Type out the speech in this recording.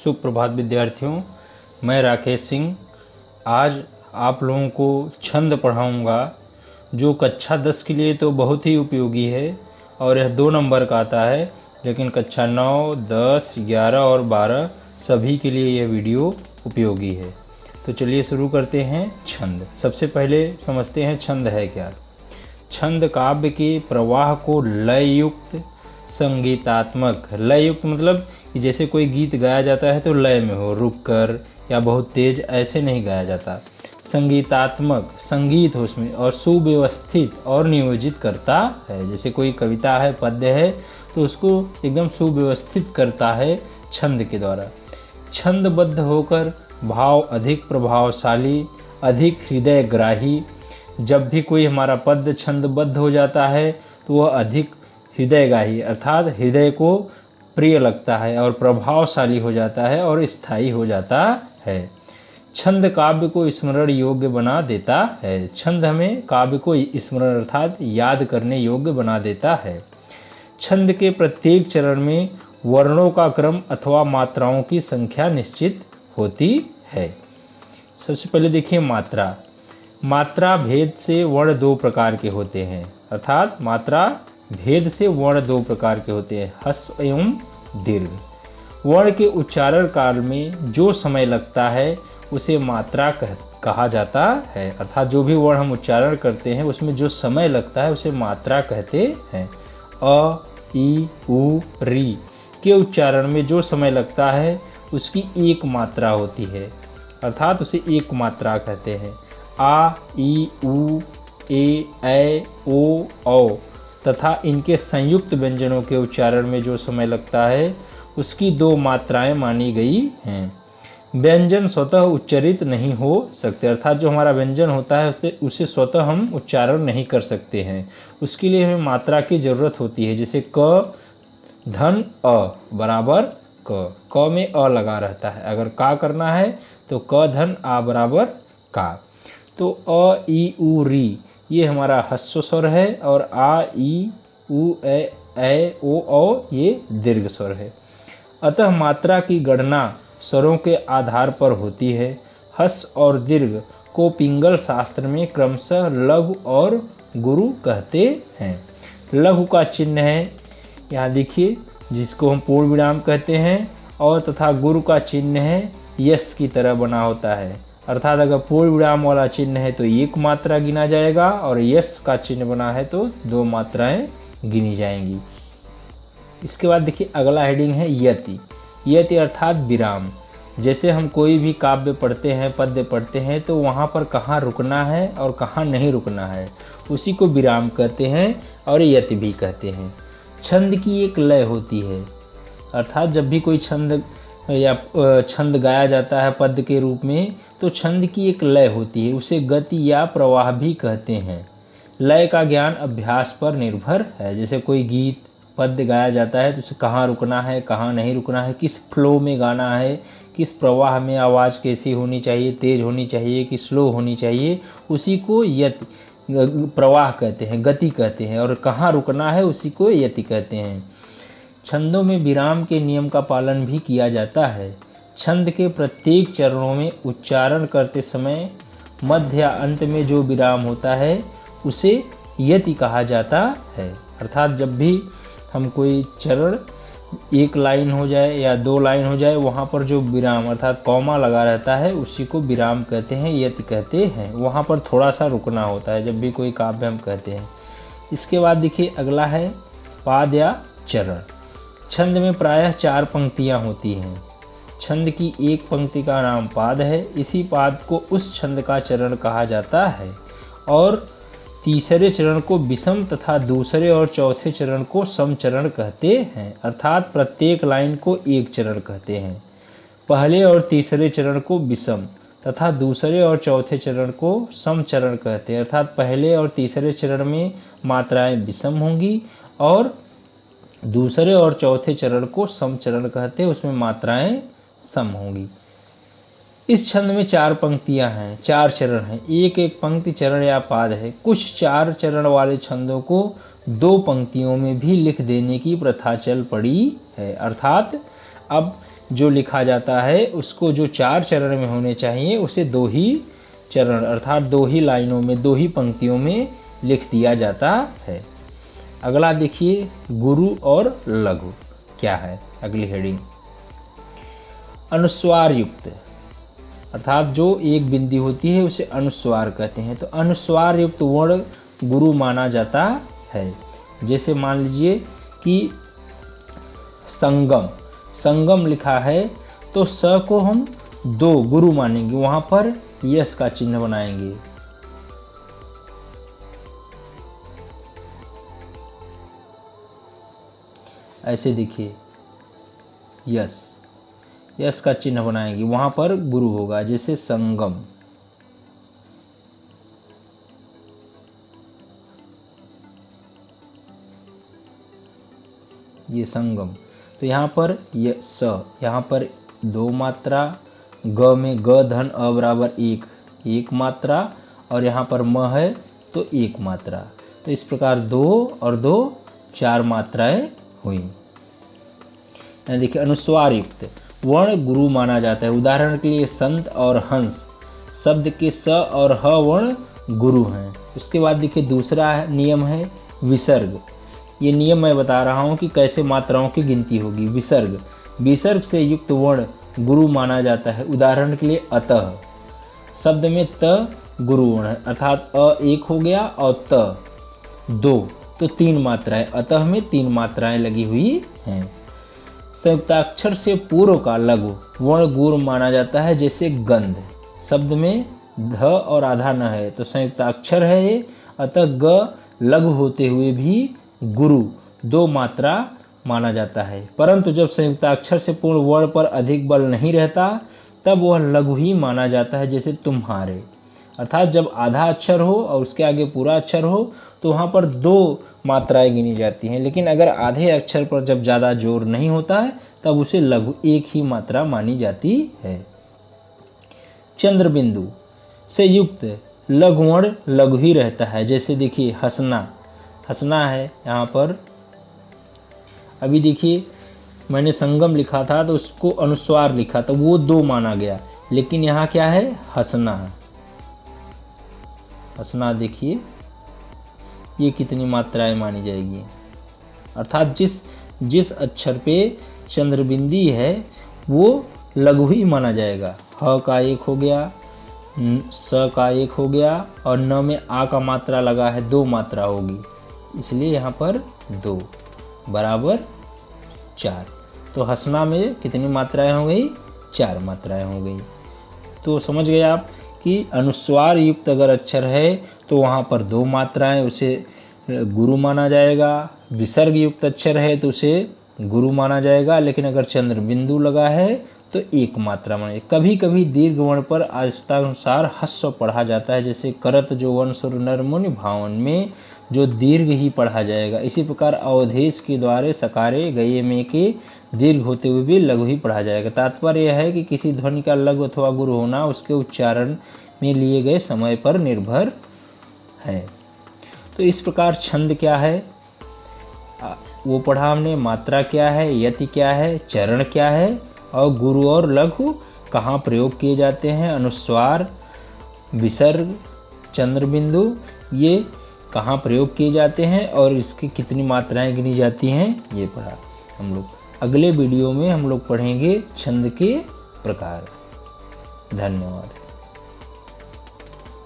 सुप्रभात विद्यार्थियों, मैं राकेश सिंह आज आप लोगों को छंद पढ़ाऊंगा जो कक्षा 10 के लिए तो बहुत ही उपयोगी है और यह 2 नंबर का आता है, लेकिन कक्षा 9, 10, 11 और 12 सभी के लिए यह वीडियो उपयोगी है। तो चलिए शुरू करते हैं। छंद, सबसे पहले समझते हैं छंद है क्या। छंद काव्य के प्रवाह को लययुक्त, संगीतात्मक, लययुक्त मतलब जैसे कोई गीत गाया जाता है तो लय में हो, रुक कर या बहुत तेज ऐसे नहीं गाया जाता। संगीतात्मक, संगीत हो उसमें, और सुव्यवस्थित और नियोजित करता है। जैसे कोई कविता है, पद्य है, तो उसको एकदम सुव्यवस्थित करता है छंद के द्वारा। छंदबद्ध होकर भाव अधिक प्रभावशाली, अधिक हृदयग्राही। जब भी कोई हमारा पद्य छंदबद्ध हो जाता है तो वह अधिक हृदयग्राही अर्थात हृदय को प्रिय लगता है और प्रभावशाली हो जाता है और स्थायी हो जाता है। छंद काव्य को स्मरण योग्य बना देता है। छंद हमें काव्य को स्मरण अर्थात याद करने योग्य बना देता है। छंद के प्रत्येक चरण में वर्णों का क्रम अथवा मात्राओं की संख्या निश्चित होती है। सबसे पहले देखिए मात्रा। मात्रा भेद से वर्ण 2 प्रकार के होते हैं, अर्थात मात्रा भेद से वर्ण 2 प्रकार के होते हैं, ह्रस्व एवं दीर्घ। वर्ण के उच्चारण काल में जो समय लगता है उसे मात्रा कहा जाता है, अर्थात जो भी वर्ण हम उच्चारण करते हैं उसमें जो समय लगता है उसे मात्रा कहते हैं। अ, ई, उ, री के उच्चारण में जो समय लगता है उसकी एक मात्रा होती है, अर्थात उसे एक मात्रा कहते हैं। आ, ई, उ, ए, ऐ, ओ, औ तथा इनके संयुक्त व्यंजनों के उच्चारण में जो समय लगता है उसकी 2 मात्राएं मानी गई हैं। व्यंजन स्वतः उच्चारित नहीं हो सकते, अर्थात जो हमारा व्यंजन होता है उसे स्वतः हम उच्चारण नहीं कर सकते हैं, उसके लिए हमें मात्रा की ज़रूरत होती है। जैसे क धन अ बराबर क में अ लगा रहता है, अगर का करना है तो क धन आ बराबर का। तो अ, ई, उ, री ये हमारा ह्रस्व स्वर है और आ, ई, उ, ऐ, ओ, औ ये दीर्घ स्वर है। अतः मात्रा की गणना स्वरों के आधार पर होती है। ह्रस्व और दीर्घ को पिंगल शास्त्र में क्रमशः लघु और गुरु कहते हैं। लघु का चिन्ह है, यहाँ देखिए, जिसको हम पूर्ण विराम कहते हैं, और तथा गुरु का चिन्ह है यश की तरह बना होता है, अर्थात अगर पूर्ण विराम वाला चिन्ह है तो 1 मात्रा गिना जाएगा और यश का चिन्ह बना है तो 2 मात्राएं गिनी जाएंगी। इसके बाद देखिए अगला हेडिंग है यति। यति अर्थात विराम। जैसे हम कोई भी काव्य पढ़ते हैं, पद्य पढ़ते हैं, तो वहाँ पर कहाँ रुकना है और कहाँ नहीं रुकना है उसी को विराम कहते हैं और यति भी कहते हैं। छंद की एक लय होती है, अर्थात जब भी कोई छंद या छंद गाया जाता है पद्य के रूप में तो छंद की एक लय होती है, उसे गति या प्रवाह भी कहते हैं। लय का ज्ञान अभ्यास पर निर्भर है। जैसे कोई गीत पद्य गाया जाता है तो उसे कहाँ रुकना है, कहाँ नहीं रुकना है, किस फ्लो में गाना है, किस प्रवाह में आवाज़ कैसी होनी चाहिए, तेज होनी चाहिए कि स्लो होनी चाहिए, उसी को यति प्रवाह कहते हैं, गति कहते हैं, और कहाँ रुकना है उसी को यति कहते हैं। छंदों में विराम के नियम का पालन भी किया जाता है। छंद के प्रत्येक चरणों में उच्चारण करते समय मध्य या अंत में जो विराम होता है उसे यति कहा जाता है, अर्थात जब भी हम कोई चरण 1 लाइन हो जाए या 2 लाइन हो जाए वहाँ पर जो विराम अर्थात कॉमा लगा रहता है उसी को विराम कहते हैं, यति कहते हैं। वहाँ पर थोड़ा सा रुकना होता है जब भी कोई काव्य हम कहते हैं। इसके बाद देखिए अगला है पाद या चरण। छंद में प्रायः 4 पंक्तियाँ होती हैं। छंद की एक पंक्ति का नाम पाद है। इसी पाद को उस छंद का चरण कहा जाता है और तीसरे चरण को विषम तथा दूसरे और चौथे चरण को सम चरण कहते हैं, अर्थात प्रत्येक लाइन को एक चरण कहते हैं। पहले और तीसरे चरण को विषम तथा दूसरे और चौथे चरण को सम चरण कहते हैं, अर्थात पहले और तीसरे चरण में मात्राएं विषम होंगी और दूसरे और चौथे चरण को सम चरण कहते हैं, उसमें मात्राएं सम होंगी। इस छंद में 4 पंक्तियां हैं, 4 चरण हैं, एक एक पंक्ति चरण या पाद है। कुछ 4 चरण वाले छंदों को 2 पंक्तियों में भी लिख देने की प्रथा चल पड़ी है, अर्थात अब जो लिखा जाता है उसको जो 4 चरण में होने चाहिए उसे 2 ही चरण अर्थात 2 ही लाइनों में 2 ही पंक्तियों में लिख दिया जाता है। अगला देखिए गुरु और लघु क्या है। अगली हेडिंग अनुस्वार युक्त अर्थात जो एक बिंदी होती है उसे अनुस्वार कहते हैं। तो अनुस्वार युक्त वर्ण गुरु माना जाता है। जैसे मान लीजिए कि संगम, संगम लिखा है तो स को हम 2 गुरु मानेंगे, वहां पर यस का चिन्ह बनाएंगे। ऐसे देखिए यस, यस का चिन्ह बनाएंगे, वहां पर गुरु होगा। जैसे संगम, ये संगम। तो यहाँ पर ये स, यहाँ पर 2 मात्रा, ग में ग धन अ बराबर 1, 1 मात्रा, और यहाँ पर म है तो 1 मात्रा। तो इस प्रकार 2 और 2 4 मात्राएं हुई। देखिए अनुस्वार युक्त वर्ण गुरु माना जाता है। उदाहरण के लिए संत और हंस शब्द के स और ह वर्ण गुरु हैं। उसके बाद देखिए दूसरा नियम है विसर्ग। ये नियम मैं बता रहा हूँ कि कैसे मात्राओं की गिनती होगी। विसर्ग, विसर्ग से युक्त वर्ण गुरु माना जाता है। उदाहरण के लिए अतः शब्द में त गुरु वर्ण है अर्थात अ 1 हो गया और त 2, तो 3 मात्राएं, अतः में 3 मात्राएं लगी हुई हैं। संयुक्ताक्षर से पूर्व का लघु वर्ण गुरु माना जाता है। जैसे गंध शब्द में ध और आधा न है तो संयुक्ताक्षर है ये, अतः ग लघु होते हुए भी गुरु 2 मात्रा माना जाता है। परंतु जब संयुक्ताक्षर से पूर्ण वर्ण पर अधिक बल नहीं रहता तब वह लघु ही माना जाता है। जैसे तुम्हारे अर्थात जब आधा अक्षर हो और उसके आगे पूरा अक्षर हो तो वहाँ पर 2 मात्राएं गिनी जाती हैं। लेकिन अगर आधे अक्षर पर जब ज़्यादा जोर नहीं होता है तब उसे लघु 1 ही मात्रा मानी जाती है। चंद्र बिंदु से युक्त लघु वर्ण लघु ही रहता है। जैसे देखिए हंसना, हंसना है यहाँ पर। अभी देखिए मैंने संगम लिखा था तो उसको अनुस्वार लिखा तो वो 2 माना गया, लेकिन यहाँ क्या है हंसना। हंसना देखिए ये कितनी मात्राएं मानी जाएगी अर्थात जिस अक्षर पे चंद्रबिंदी है वो लघु ही माना जाएगा। ह का 1 हो गया, स का 1 हो गया और न में आ का मात्रा लगा है 2 मात्रा होगी, इसलिए यहाँ पर 2 बराबर 4। तो हंसना में कितनी मात्राएं हो गई 4 मात्राएं हो गई। तो समझ गए आप कि अनुस्वार युक्त अगर अक्षर है तो वहाँ पर 2 मात्राएं, उसे गुरु माना जाएगा। विसर्ग युक्त अक्षर है तो उसे गुरु माना जाएगा। लेकिन अगर चंद्र बिंदु लगा है तो 1 मात्रा माना। कभी कभी दीर्घ वर्ण पर आदेशानुसार हस्व पढ़ा जाता है। जैसे करत जो वर्ण सुर नर मुनि भावन में जो दीर्घ ही पढ़ा जाएगा। इसी प्रकार अवधेश के द्वारा सकारे गये में के दीर्घ होते हुए भी लघु ही पढ़ा जाएगा। तात्पर्य यह है कि किसी ध्वनि का लघु अथवा गुरु होना उसके उच्चारण में लिए गए समय पर निर्भर है। तो इस प्रकार छंद क्या है वो पढ़ा हमने, मात्रा क्या है, यति क्या है, चरण क्या है और गुरु और लघु कहाँ प्रयोग किए जाते हैं, अनुस्वार, विसर्ग, चंद्रबिंदु ये कहाँ प्रयोग किए जाते हैं और इसकी कितनी मात्राएं गिनी जाती हैं ये पढ़ा हम लोग। अगले वीडियो में हम लोग पढ़ेंगे छंद के प्रकार। धन्यवाद।